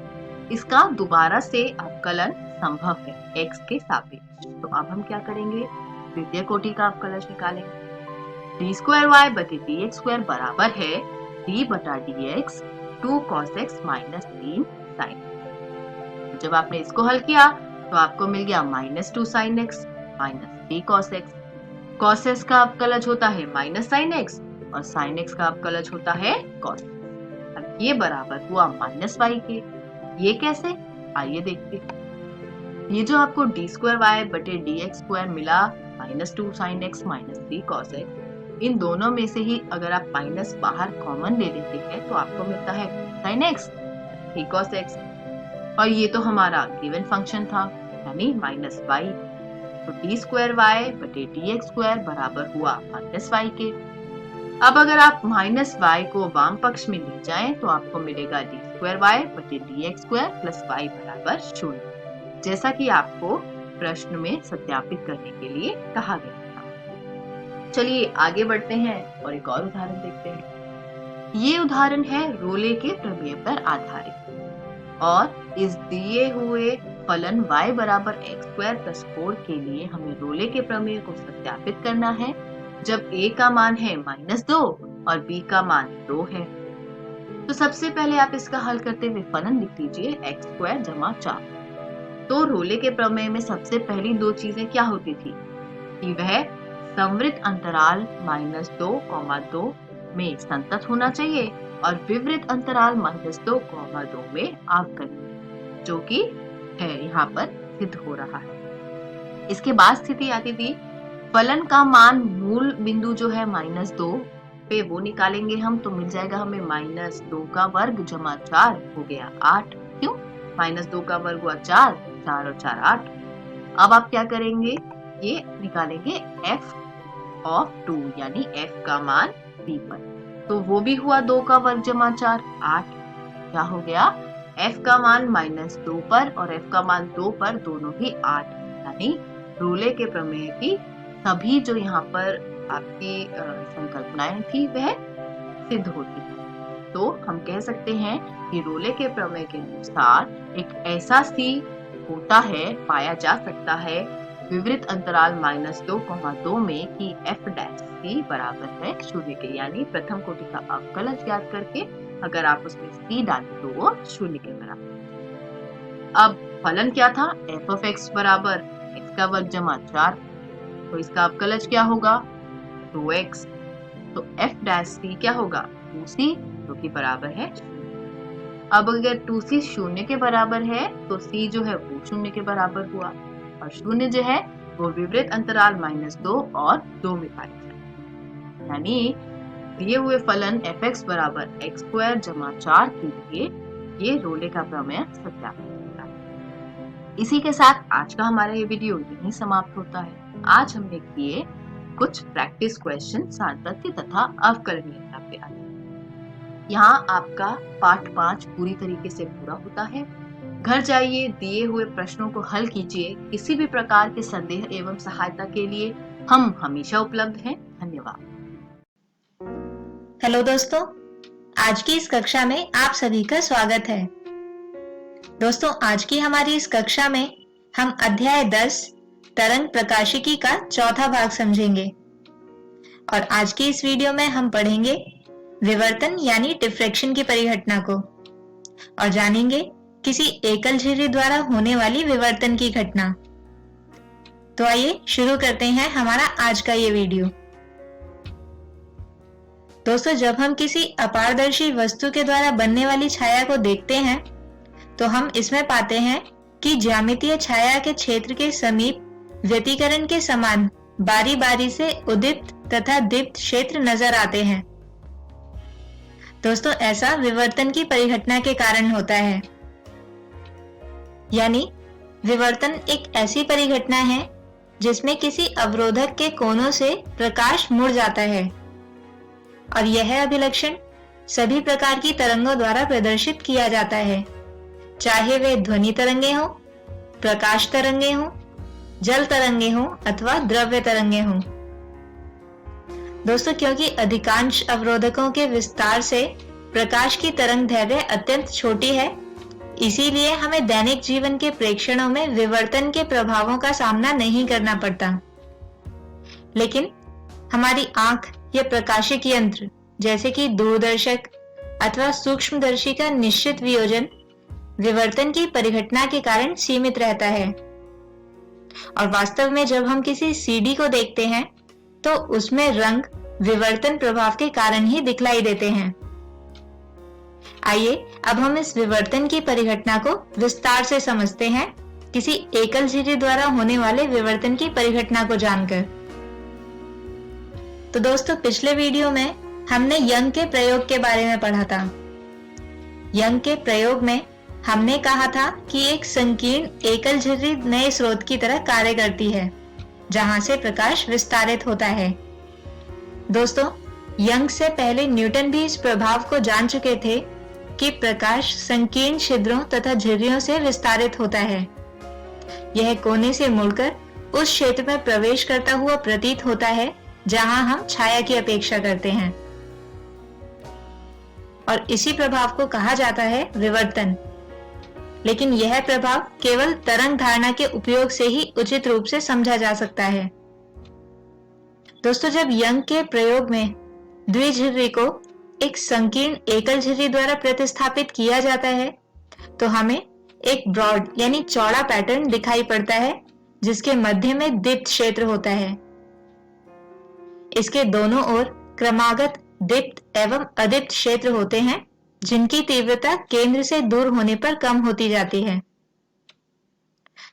इसका दोबारा से अवकलन संभव है x के सापेक्ष। तो अब हम क्या करेंगे, द्वितीय कोटि का अवकलज निकालेंगे। d स्क्वायर y बटे dx स्क्वायर बराबर है d बटा dx 2 cos x minus 3 sin। जब आपने इसको हल किया तो आपको मिल गया -2 sin x minus 3 cos x। cos x का अवकलज होता है माइनस sin x और sin x का अवकलज होता है cos। अब ये बराबर हुआ -y के। ये कैसे, आइए देखते हैं। ये जो आपको d स्क्वायर y बटे dx स्क्वायर मिला -2 sin x minus 3 cos x, इन दोनों में से ही अगर आप माइनस बाहर कॉमन ले लेते हैं तो आपको मिलता है sin x 3 cos x, और ये तो हमारा गिवन फंक्शन था यानी -y। तो d स्क्वायर y बटे dx स्क्वायर बराबर हुआ -y के। अब अगर आप -y को वाम पक्ष में ले जाएं तो आपको मिलेगा d स्क्वायर y बटे dx स्क्वायर प्लस y बराबर 0, जैसा कि आपको प्रश्न में सत्यापित करने के लिए कहा गया था। चलिए आगे बढ़ते हैं और एक और उदाहरण देखते हैं। ये उदाहरण है रोले के प्रमेय पर आधारित, और इस दिए हुए फलन y बराबर x स्क्वायर प्लस 4 के लिए हमें रोले के प्रमेय को सत्यापित करना है जब a का मान है -2 और b का मान 2 है। तो सबसे पहले आप इसका हल करते हुए फलन लिख लीजिए x स्क्वायर जमा 4। तो रोले के प्रमेय में सबसे पहली दो चीजें क्या होती थी कि वह संवृत अंतराल -2, 2 में संतत होना चाहिए और विवृत अंतराल -2, 2 में अवकलनीय, जो कि है यहाँ पर सिद्ध हो रहा है। इसके बाद स्थिति आती थी फलन का मान मूल बिंदु जो है -2 पे वो निकालेंगे हम, तो मिल जाएगा हमें -2 का वर्ग जमा 4 हो गया 8। क्यों? -2 का वर्ग हुआ 4, 4 और 4 8। अब आप क्या करेंगे, ये निकालेंगे f ऑफ 2 यानी f का मान b पर, तो वो भी हुआ 2 का वर्ग जमा 4 8। क्या हो गया, f का मान -2 पर और f का मान 2 पर दोनों ही 8, यानी रोले के प्रमेय की सभी जो यहाँ पर आपकी संकल्पनाएं थी वह सिद्ध होती है। तो हम कह सकते हैं कि रोले के प्रमेय के अनुसार एक ऐसा सी होता है, पाया जा सकता है विवृत अंतराल -2,2 में कि f डैश c बराबर है 0 के, यानी प्रथम कोटि का अवकलज ज्ञात करके अगर आप उसमें c डालें तो वो 0 के बराबर। अब फलन क्या था, f ऑफ x बराबर x का वर्ग जमा 4, तो इसका अवकलज क्या होगा 2x, तो f डैश c क्या होगा 2c, जो कि बराबर है 0। अब अगर 2c 0 के बराबर है तो c जो है वो 0 के बराबर हुआ, और 0 जो है वो विवृत अंतराल -2 और 2 में पाया जाए, यानी दिए हुए फलन fx बराबर x² जमा 4 के लिए ये रोले का प्रमेय सत्यापित होता है। इसी के साथ आज का हमारा ये वीडियो यहीं समाप्त होता है। आज हमने किए कुछ प्रैक्टिस क्वेश्चन सातत्य तथा अवकलनीयता पे आधारित। यहाँ आपका पाठ 5 पूरी तरीके से पूरा होता है। घर जाइए, दिए हुए प्रश्नों को हल कीजिए। किसी भी प्रकार के संदेह एवं सहायता के लिए हम हमेशा उपलब्ध हैं। धन्यवाद। हेलो दोस्तों, आज की इस कक्षा में आप सभी का स्वागत है। दोस्तों, आज की हमारी इस कक्षा में हम अध्याय 10 तरंग प्रकाशिकी का चौथा भाग समझेंगे, और आज की इस वीडियो में हम पढ़ेंगे विवर्तन यानी डिफ्रैक्शन की परिघटना को, और जानेंगे किसी एकल झिर्री द्वारा होने वाली विवर्तन की घटना। तो आइए शुरू करते हैं हमारा आज का ये वीडियो। दोस्तों, जब हम किसी अपारदर्शी वस्तु के द्वारा बनने वाली छाया को देखते हैं तो हम इसमें पाते हैं कि ज्यामितीय छाया के क्षेत्र के समीप व्यतिकरण के समान बारी बारी से उदीप्त तथा दीप्त क्षेत्र नजर आते हैं। दोस्तों, ऐसा विवर्तन की परिघटना के कारण होता है, यानी विवर्तन एक ऐसी परिघटना है जिसमें किसी अवरोधक के कोनों से प्रकाश मुड़ जाता है, और यह अभिलक्षण सभी प्रकार की तरंगों द्वारा प्रदर्शित किया जाता है, चाहे वे ध्वनि तरंगे हों, प्रकाश तरंगे हों, जल तरंगे हों अथवा द्रव्य तरंगे हों। दोस्तों, क्योंकि अधिकांश अवरोधकों के विस्तार से प्रकाश की तरंग दैर्घ्य अत्यंत छोटी है, इसीलिए हमें दैनिक जीवन के प्रेक्षणों में विवर्तन के प्रभावों का सामना नहीं करना पड़ता। लेकिन हमारी आंख या प्रकाशिक यंत्र जैसे कि दूरदर्शक अथवा सूक्ष्मदर्शी का निश्चित वियोजन विवर्तन की परिघटना के कारण सीमित रहता है, और वास्तव में जब हम किसी सीडी को देखते हैं तो उसमें रंग विवर्तन प्रभाव के कारण ही दिखलाई देते हैं। आइए अब हम इस विवर्तन की परिघटना को विस्तार से समझते हैं, किसी एकल झिर्री द्वारा होने वाले विवर्तन की परिघटना को जानकर। तो दोस्तों, पिछले वीडियो में हमने यंग के प्रयोग के बारे में पढ़ा था। यंग के प्रयोग में हमने कहा था कि एक संकीर्ण एकल झिर्री नए स्रोत की तरह कार्य करती है, जहां से प्रकाश विस्तारित होता है। दोस्तों, यंग से पहले न्यूटन भी इस प्रभाव को जान चुके थे कि प्रकाश संकीर्ण छिद्रों तथा झिर्रियों से विस्तारित होता है। यह कोने से मुड़कर उस क्षेत्र में प्रवेश करता हुआ प्रतीत होता है जहां हम छाया की अपेक्षा करते हैं, और इसी प्रभाव को कहा जाता है विवर्तन। लेकिन यह प्रभाव केवल तरंग धारणा के उपयोग से ही उचित रूप से समझा जा सकता है। दोस्तों, जब यंग के प्रयोग में द्विझिर्री को एक संकीर्ण एकल झिर्री द्वारा प्रतिस्थापित किया जाता है तो हमें एक ब्रॉड यानी चौड़ा पैटर्न दिखाई पड़ता है, जिसके मध्य में दीप्त क्षेत्र होता है। इसके दोनों ओर क्रमागत दीप्त एवं अदीप्त क्षेत्र होते हैं, जिनकी तीव्रता केंद्र से दूर होने पर कम होती जाती है।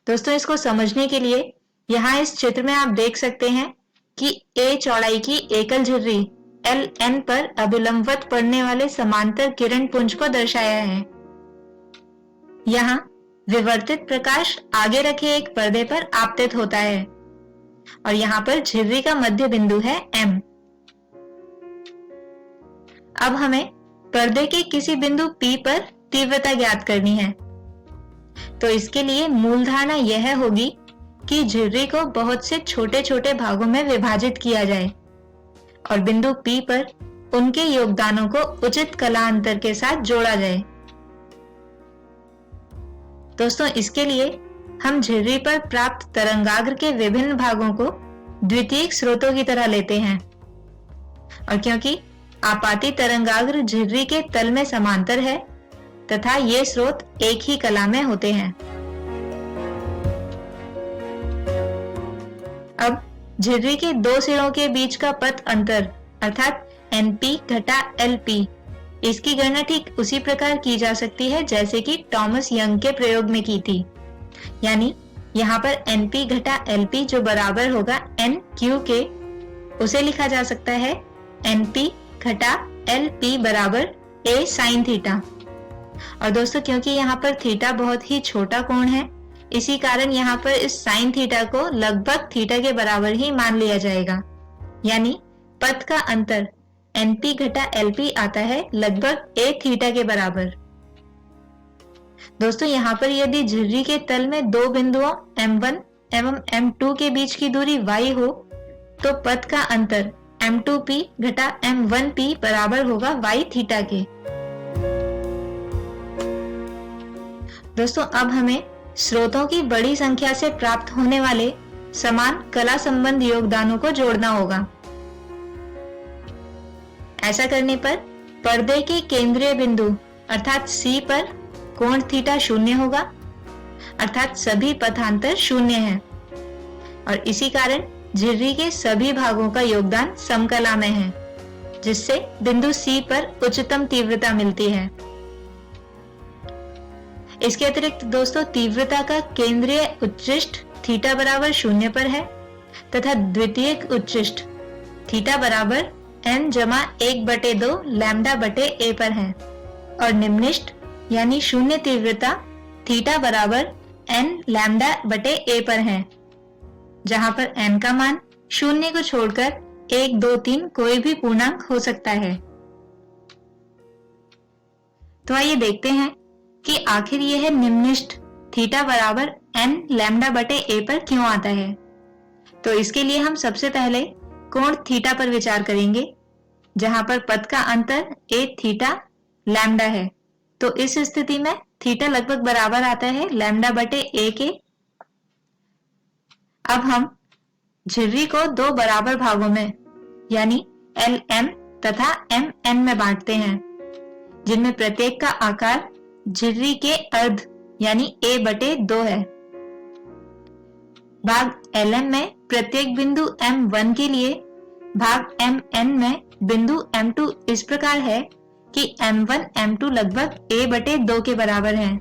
दोस्तों, इसको समझने के लिए यहाँ इस चित्र में आप देख सकते हैं कि A चौड़ाई की एकल झिर्री LN पर अभिलंबवत पड़ने वाले समांतर किरण पुंज को दर्शाया है। यहाँ विवर्तित प्रकाश आगे रखे एक पर्दे पर आपतित होता है और यहाँ पर झिर्री का मध्य बिंदु है M। अब हमें पर्दे के किसी बिंदु P पर तीव्रता ज्ञात करनी है। तो इसके लिए मूल धारणा यह होगी कि झिर्री को बहुत से छोटे छोटे भागों में विभाजित किया जाए और बिंदु P पर उनके योगदानों को उचित कलांतर के साथ जोड़ा जाए। दोस्तों, इसके लिए हम झिर्री पर प्राप्त तरंगाग्र के विभिन्न भागों को द्वितीयक स्रोतों की तरह लेते हैं और क्योंकि आपाती तरंगाग्र झिर्री के तल में समांतर है तथा ये स्रोत एक ही कला में होते हैं। अब झिर्री के दो सिरों के बीच का पथ अंतर अर्थात NP घटा LP, इसकी गणना ठीक उसी प्रकार की जा सकती है जैसे कि टॉमस यंग के प्रयोग में की थी। यानी यहाँ पर NP घटा LP जो बराबर होगा NQ के, उसे लिखा जा सकता है NP घटा LP बराबर A sin थीटा। और दोस्तों, क्योंकि यहाँ पर थीटा बहुत ही छोटा कोण है, इसी कारण यहाँ पर इस साइन थीटा को लगभग थीटा के बराबर ही मान लिया जाएगा। यानी पथ का अंतर NP घटा LP आता है लगभग A थीटा के बराबर। दोस्तों, यहाँ पर यदि झिर्री के तल में दो बिंदुओं M1 एवं M2 के बीच की दूरी y हो तो पथ का अंतर M2P घटा M1P बराबर होगा y थीटा के। दोस्तों, अब हमें स्रोतों की बड़ी संख्या से प्राप्त होने वाले समान कला संबंध योगदानों को जोड़ना होगा। ऐसा करने पर पर्दे के केंद्रीय बिंदु अर्थात C पर कोण थीटा 0 होगा, अर्थात सभी पथांतर 0 हैं और इसी कारण झिर्री के सभी भागों का योगदान समकला में है, जिससे बिंदु C पर उच्चतम तीव्रता मिलती है। इसके अतिरिक्त दोस्तों, तीव्रता का केंद्रीय उच्चिष्ट थीटा बराबर 0 पर है तथा द्वितीयक उच्चिष्ट थीटा बराबर n जमा 1/2 लैम्डा बटे a पर है और निम्निष्ट यानी शून्य तीव्रता थीटा बराबर n लैम्डा बटे a पर है, जहां पर n का मान 0 को छोड़कर 1, 2, 3 कोई भी पूर्णांक हो सकता है। तो आइए देखते हैं कि आखिर यह निम्निष्ट थीटा बराबर n लैम्डा बटे a पर क्यों आता है। तो इसके लिए हम सबसे पहले कोण थीटा पर विचार करेंगे, जहां पर पथ का अंतर a थीटा लैम्डा है। तो इस स्थिति में थीटा लगभग बराबर आता है लैम्डा बटे a के। अब हम झिर्री को दो बराबर भागों में यानी LM तथा MN में बांटते हैं, जिनमें प्रत्येक का आकार झिर्री के अर्ध यानी a/2 है। भाग LM में प्रत्येक बिंदु M1 के लिए भाग MN में बिंदु M2 इस प्रकार है कि M1 M2 लगभग a/2 के बराबर है।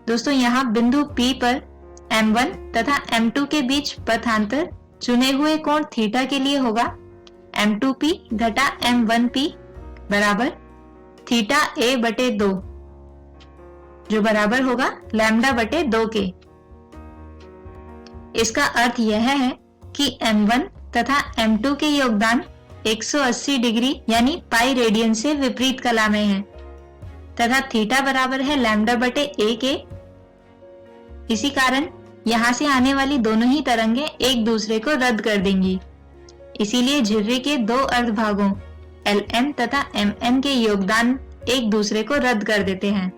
दोस्तों, यहाँ बिंदु P पर M1 तथा M2 के बीच पथांतर चुने हुए कोण थीटा के लिए होगा M2P घटा M1P बराबर थीटा a/2, जो बराबर होगा लैम्डा बटे 2 के। इसका अर्थ यह है कि M1 तथा M2 के योगदान 180 डिग्री यानी पाई रेडियन से विपरीत कला में है तथा थीटा बराबर है लैम्डा बटे a के। इसी कारण यहाँ से आने वाली दोनों ही तरंगें एक दूसरे को रद्द कर देंगी। इसीलिए झिर्री के दो अर्धभागों LM तथा MN के योगदान एक दूसरे को रद्द कर देते हैं।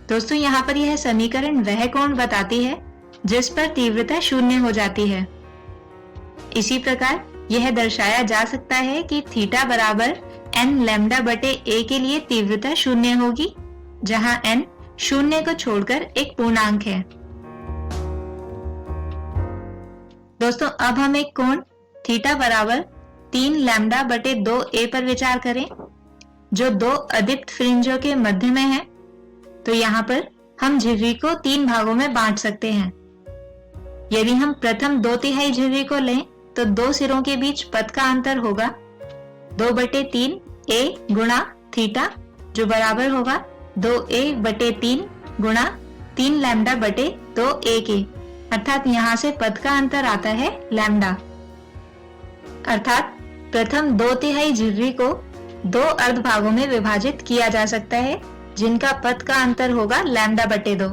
दोस्तों, यहाँ पर यह समीकरण वह कोण बताती है जिस पर तीव्रता 0 हो जाती है। इसी प्रकार यह दर्शाया जा सकता है कि थीटा बराबर n लैम्डा बटे a के लिए तीव्रता 0 होगी, जहां n 0 को छोड़कर एक पूर्णांक है। दोस्तों, अब हम एक कोण थीटा बराबर 3 लैम्डा बटे 2a पर विचार करें, जो दो अदीप्त फ्रिंजों के मध्य में है। तो यहाँ पर हम झिर्री को 3 भागों में बांट सकते हैं। यदि हम प्रथम 2/3 झिर्री को लें तो 2 सिरों के बीच पथ का अंतर होगा 2/3 a गुणा थीटा, जो बराबर होगा 2a/3 गुणा 3 λ/2a के, अर्थात यहाँ से पथ का अंतर आता है लैम्डा। अर्थात प्रथम 2/3 झिर्री को 2 अर्ध भागों में विभाजित किया जा सकता है जिनका पथ का अंतर होगा λ/2,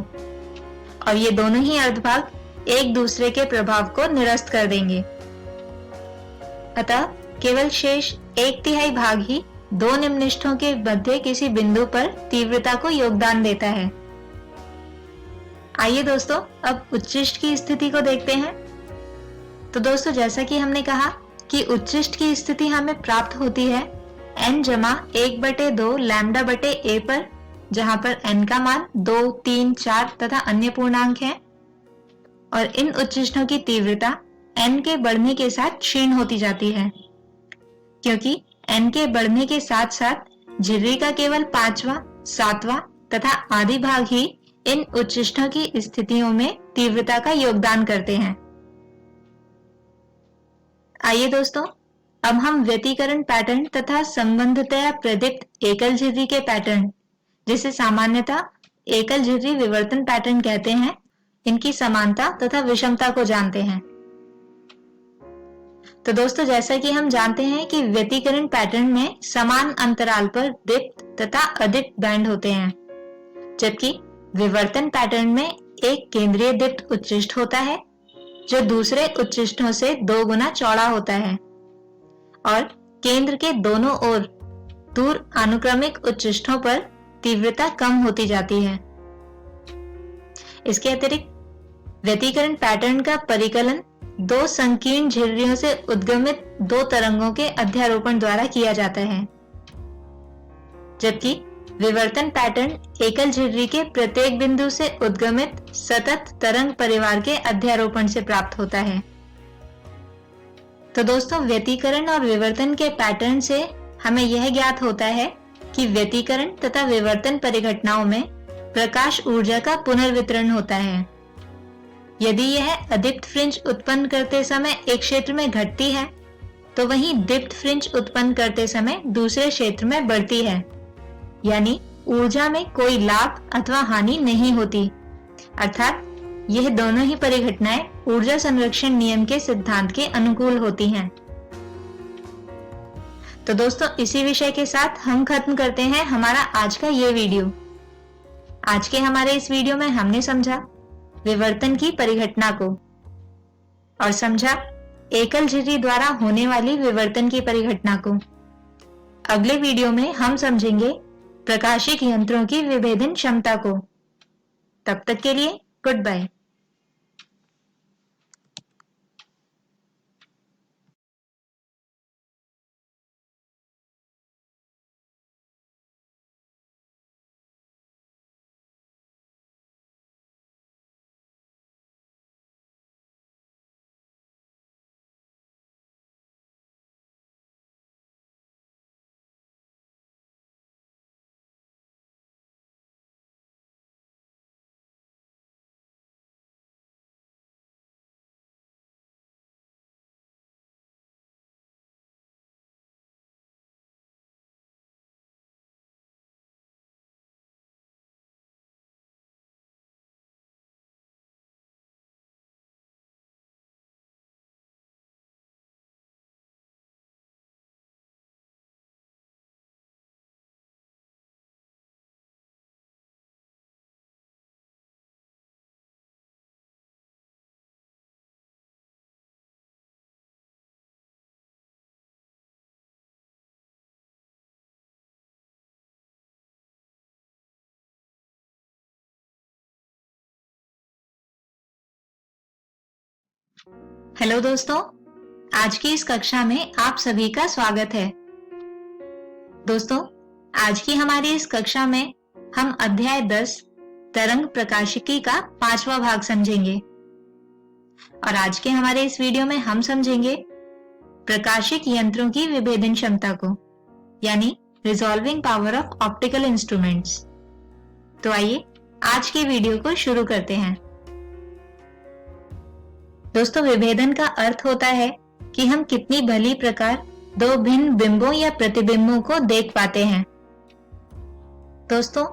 और ये दोनों ही अर्ध भाग एक दूसरे के प्रभाव को निरस्त कर देंगे। अतः केवल शेष 1/3 भाग ही 2 निम्निष्ठों के मध्य किसी बिंदु पर तीव्रता को योगदान देता है। आइए दोस्तों, अब उच्चिष्ट की स्थिति को देखते हैं। तो दोस्तों, जैसा कि हमने कहा कि उच्चिष्ट की स्थिति हमें प्राप्त होती है n जमा 1/2 λ/a पर, जहां पर n का मान 2, 3, 4 तथा अन्य पूर्णांक हैं, और इन उच्चिष्टों की तीव्रता n के बढ़ने के साथ क्षीण होती जाती है, क्योंकि n के बढ़ने के साथ साथ झिर्री का केवल 5वां, 7वां तथा आदि भाग ही इन उच्चिष्टों की स्थितियों में तीव्रता का योगदान करते हैं। आइए दोस्तों, अब हम व्यतिकरण पैटर्न तथा संबंधतया प्रदीप्त एकल झिर्री के पैटर्न, जिसे सामान्यतः एकल झिर्री विवर्तन पैटर्न कहते हैं, इनकी समानता तथा विषमता को जानते हैं। तो दोस्तों, जैसा कि हम जानते हैं कि व्यतिकरण पैटर्न में समान अंतराल पर दीप्त तथा अदीप्त बैंड होते हैं, जबकि विवर्तन पैटर्न में एक केंद्रीय दीप्त उच्चिष्ट होता है जो दूसरे उच्चिष्टों से 2 गुना चौड़ा होता है, और केंद्र के दोनों ओर दूर अनुक्रमिक उच्चिष्टों पर तीव्रता कम होती जाती है। इसके अतिरिक्त व्यतिकरण पैटर्न का परिकलन 2 संकीर्ण झिर्रियों से उद्गमित 2 तरंगों के अध्यारोपण द्वारा किया जाता है, जबकि विवर्तन पैटर्न एकल झिर्री के प्रत्येक बिंदु से उद्गमित सतत तरंग परिवार के अध्यारोपण से प्राप्त होता है। तो दोस्तों, व्यतिकरण और विवर्तन के पैटर्न से हमें यह ज्ञात होता है कि व्यतिकरण तथा विवर्तन परिघटनाओं में प्रकाश ऊर्जा का पुनर्वितरण होता है। यदि यह अदीप्त फ्रिंज उत्पन्न करते समय एक क्षेत्र में घटती है, तो वहीं दीप्त फ्रिंज उत्पन्न करते समय दूसरे क्षेत्र में बढ़ती है, यानी ऊर्जा में कोई लाभ अथवा हानि नहीं होती। अर्थात यह दोनों ही परिघटनाएं ऊर्जा संरक्षण नियम के सिद्धांत के अनुकूल होती हैं। तो दोस्तों, इसी विषय के साथ हम खत्म करते हैं हमारा आज का ये वीडियो। आज के हमारे इस वीडियो में हमने समझा विवर्तन की परिघटना को, और समझा एकल झिर्री द्वारा होने वाली विवर्तन की परिघटना को। अगले वीडियो में हम समझेंगे प्रकाशिक यंत्रों की विभेदन क्षमता को। तब तक के लिए गुड बाय। हेलो दोस्तों, आज की इस कक्षा में आप सभी का स्वागत है। दोस्तों, आज की हमारी इस कक्षा में हम अध्याय 10 तरंग प्रकाशिकी का 5वां भाग समझेंगे, और आज के हमारे इस वीडियो में हम समझेंगे प्रकाशिक यंत्रों की विभेदन क्षमता को, यानी resolving power of optical instruments. तो आइए आज की वीडियो को शुरू करते हैं। दोस्तों, विभेदन का अर्थ होता है कि हम कितनी भली प्रकार दो भिन्न बिंबों या प्रतिबिंबों को देख पाते हैं। दोस्तों,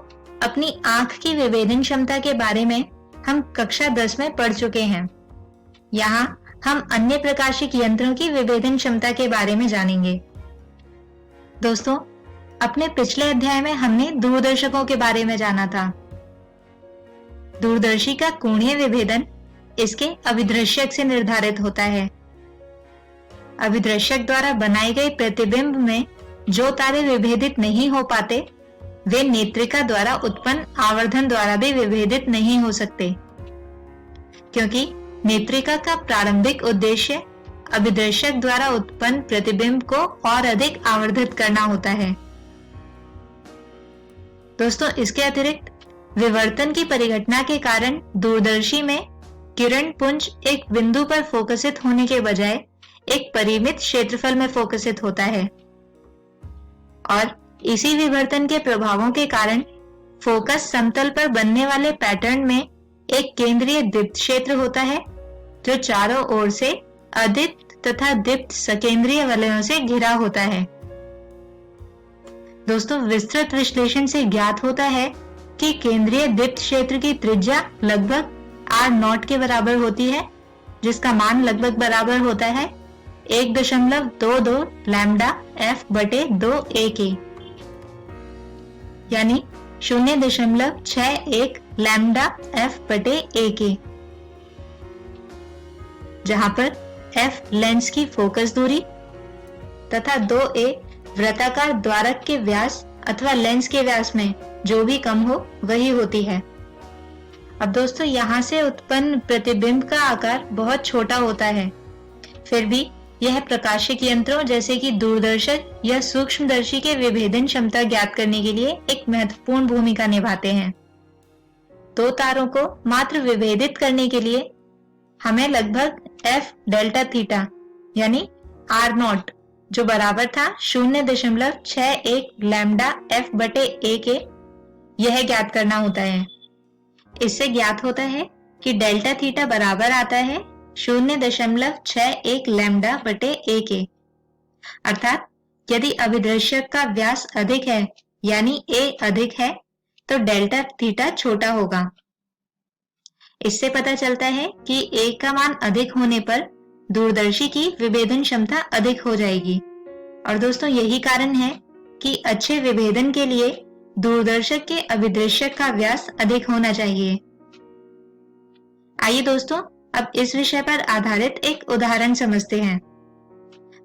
अपनी आंख की विभेदन क्षमता के बारे में हम कक्षा 10 में पढ़ चुके हैं। यहाँ हम अन्य प्रकाशिक यंत्रों की विभेदन क्षमता के बारे में जानेंगे। दोस्तों, अपने पिछले अध्याय में हमने दूरदर्शकों के बारे में जाना था। दूरदर्शी का कोणीय विभेदन इसके अभिदृश्यक से निर्धारित होता है। अभिदृश्यक द्वारा बनाए गए प्रतिबिंब में जो तारे विभेदित नहीं हो पाते, वे नेत्रिका द्वारा उत्पन्न आवर्धन द्वारा भी विभेदित नहीं हो सकते, क्योंकि नेत्रिका का प्रारंभिक उद्देश्य अभिदर्शक द्वारा उत्पन्न प्रतिबिंब को और अधिक आवर्धित करना होता है। दोस्तों, इसके अतिरिक्त विवर्तन की परिघटना के कारण दूरदर्शी में किरण पुंज एक बिंदु पर फोकसित होने के बजाय एक परिमित क्षेत्रफल में फोकसित होता है, और इसी विवर्तन के प्रभावों के कारण फोकस समतल पर बनने वाले पैटर्न में एक केंद्रीय दीप्त क्षेत्र होता है, जो चारों ओर से अदीप्त तथा दीप्त सकेंद्रीय वलयों से घिरा होता है। दोस्तों, विस्तृत विश्लेषण से ज्ञात होता है कि केंद्रीय दीप्त क्षेत्र की त्रिज्या लगभग R0 के बराबर होती है, जिसका मान लगभग बराबर होता है 1.22 लैम्डा f बटे 2a के, यानी 0.61 लैम्डा f बटे a के, जहां पर f लेंस की फोकस दूरी तथा 2a वृत्ताकार द्वारक के व्यास अथवा लेंस के व्यास में जो भी कम हो वही होती है। अब दोस्तों, यहाँ से उत्पन्न प्रतिबिंब का आकार बहुत छोटा होता है, फिर भी यह प्रकाशिक यंत्रों जैसे कि दूरदर्शक या सूक्ष्मदर्शी के विभेदन क्षमता ज्ञात करने के लिए एक महत्वपूर्ण भूमिका निभाते हैं। दो तारों को मात्र विभेदित करने के लिए हमें लगभग f डेल्टा थीटा यानी R0, जो बराबर था 0.61 लैम्डा f बटे a के, यह ज्ञात करना होता है। इससे ज्ञात होता है कि डेल्टा थीटा बराबर आता है 0.61 लैम्डा बटे a के, अर्थात यदि अभिदर्शक का व्यास अधिक है यानी a अधिक है तो डेल्टा थीटा छोटा होगा। इससे पता चलता है कि a का मान अधिक होने पर दूरदर्शी की विभेदन क्षमता अधिक हो जाएगी। और दोस्तों, यही कारण है कि अच्छे विभेदन के लिए दूरदर्शक के अभिदर्शक का व्यास अधिक होना चाहिए। आइए दोस्तों, अब इस विषय पर आधारित एक उदाहरण समझते हैं।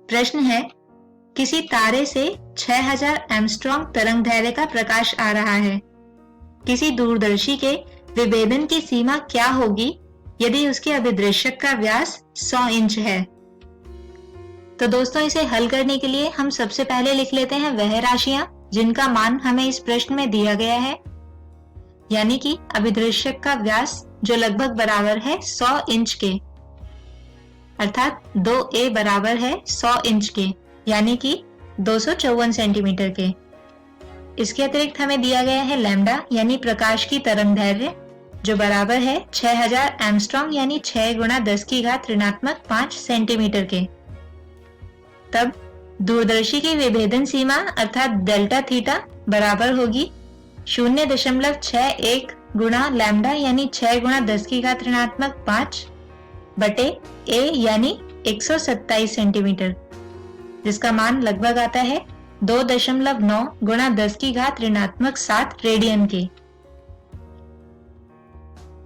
प्रश्न है, किसी तारे से 6000 एंगस्ट्रॉम तरंग दैर्घ्य का प्रकाश आ रहा है। किसी दूरदर्शी के विभेदन की सीमा क्या होगी यदि उसके अभिदर्शक का व्यास 100 इंच है। तो दोस्तों, इसे हल करने के लिए हम सबसे पहले लिख लेते हैं वह राशियां जिनका मान हमें इस प्रश्न में दिया गया है, यानी कि अभिदर्शक का व्यास जो लगभग बराबर है 100 इंच के, अर्थात 2a बराबर है 100 इंच के, यानी कि 254 सेंटीमीटर के। इसके अतिरिक्त हमें दिया गया है लैम्डा यानी प्रकाश की तरंग दैर्घ्य, जो बराबर है 6000 एंगस्ट्रॉम यानी 6 गुणा 10 की घात ऋणात्मक 5 सेंटीमीटर के। तब दूरदर्शी की विभेदन सीमा अर्थात डेल्टा थीटा बराबर होगी 0.61 गुणा लैम्डा यानी 6 गुणा 10 की घात ऋणात्मक 5 बटे a यानी 127 सेंटीमीटर, जिसका मान लगभग आता है 2.9 गुणा 10 की घात ऋणात्मक 7 रेडियन के।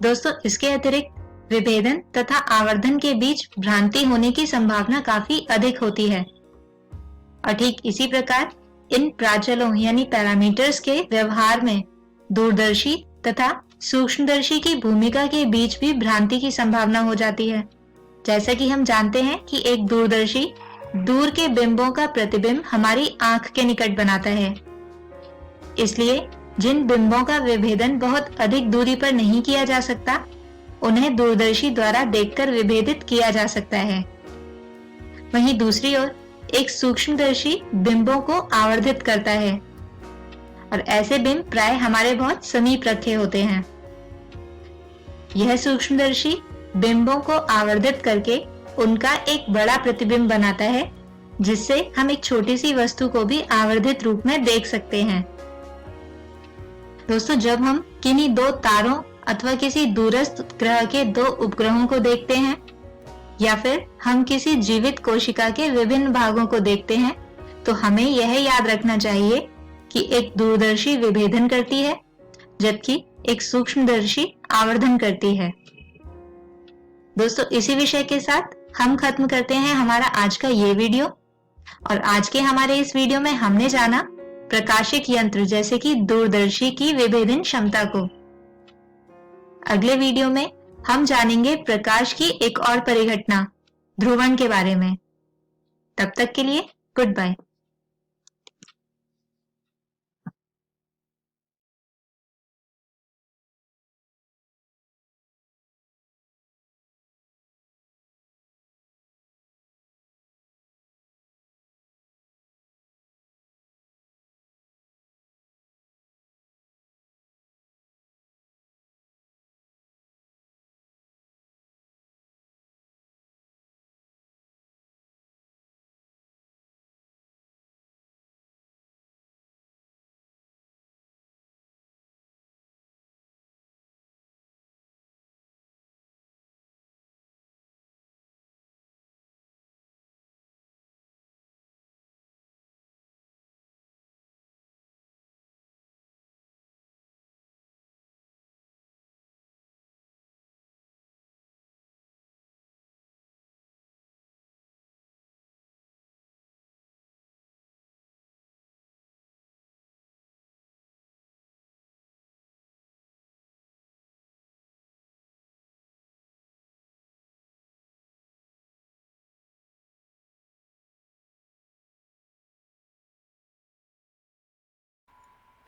दोस्तों, इसके अतिरिक्त विभेदन तथा आवर्धन के बीच भ्रांति होने की संभावना काफी अधिक होती है, और ठीक इसी प्रकार इन प्राचलों यानी पैरामीटर्स के व्यवहार में दूरदर्शी तथा सूक्ष्मदर्शी की भूमिका के बीच भी भ्रांति की संभावना हो जाती है। जैसा कि हम जानते हैं कि एक दूरदर्शी दूर के बिंबों का प्रतिबिंब हमारी आंख के निकट बनाता है, इसलिए जिन बिंबों का विभेदन बहुत अधिक दूरी पर नहीं किया जा सकता, उन्हें दूरदर्शी द्वारा देखकर विभेदित किया जा सकता है। वहीं दूसरी ओर एक सूक्ष्मदर्शी बिंबों को आवर्धित करता है, और ऐसे बिंब प्राय हमारे बहुत समीप रखे होते हैं। यह सूक्ष्मदर्शी बिंबों को आवर्धित करके उनका एक बड़ा प्रतिबिंब बनाता है, जिससे हम एक छोटी सी वस्तु को भी आवर्धित रूप में देख सकते हैं। दोस्तों, जब हम किन्हीं दो तारों अथवा किसी दूरस्थ ग्रह के दो उपग्रहों को देखते हैं या फिर हम किसी जीवित कोशिका के विभिन्न भागों को देखते हैं, तो हमें यह याद रखना चाहिए कि एक दूरदर्शी विभेदन करती है जबकि एक सूक्ष्मदर्शी आवर्धन करती है। दोस्तों, इसी विषय के साथ हम खत्म करते हैं हमारा आज का ये वीडियो। और आज के हमारे इस वीडियो में हमने जाना प्रकाशिक यंत्र जैसे कि दूरदर्शी की विभेदन क्षमता को। अगले वीडियो में हम जानेंगे प्रकाश की एक और परिघटना ध्रुवण के बारे में। तब तक के लिए गुड बाय।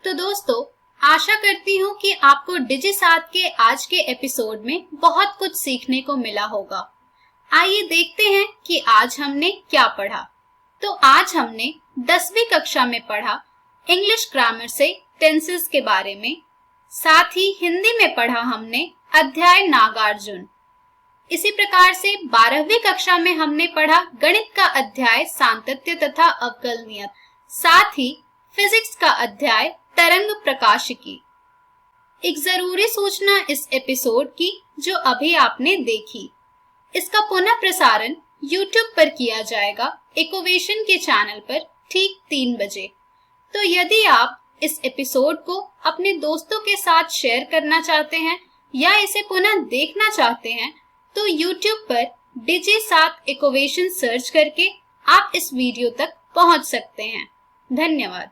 तो दोस्तों, आशा करती हूँ कि आपको डिजिसात के आज के एपिसोड में बहुत कुछ सीखने को मिला होगा। आइए देखते हैं कि आज हमने क्या पढ़ा। तो आज हमने 10वीं कक्षा में पढ़ा इंग्लिश ग्रामर से टेंसेस के बारे में। साथ ही हिंदी में पढ़ा हमने अध्याय नागार्जुन। इसी प्रकार से 12वीं कक्षा में हमने पढ़ा गणित का अध्याय सातत्य तथा अवकलनीयता। साथ ही फिजिक्स का अध्याय तरंग प्रकाशिकी। एक जरूरी सूचना इस एपिसोड की जो अभी आपने देखी, इसका पुनः प्रसारण YouTube पर किया जाएगा इकोवेशन के चैनल पर ठीक 3 बजे। तो यदि आप इस एपिसोड को अपने दोस्तों के साथ शेयर करना चाहते हैं या इसे पुनः देखना चाहते हैं, तो YouTube पर डिजिसात इकोवेशन सर्च करके आप इस वीडियो तक पहुंच सकते हैं। धन्यवाद।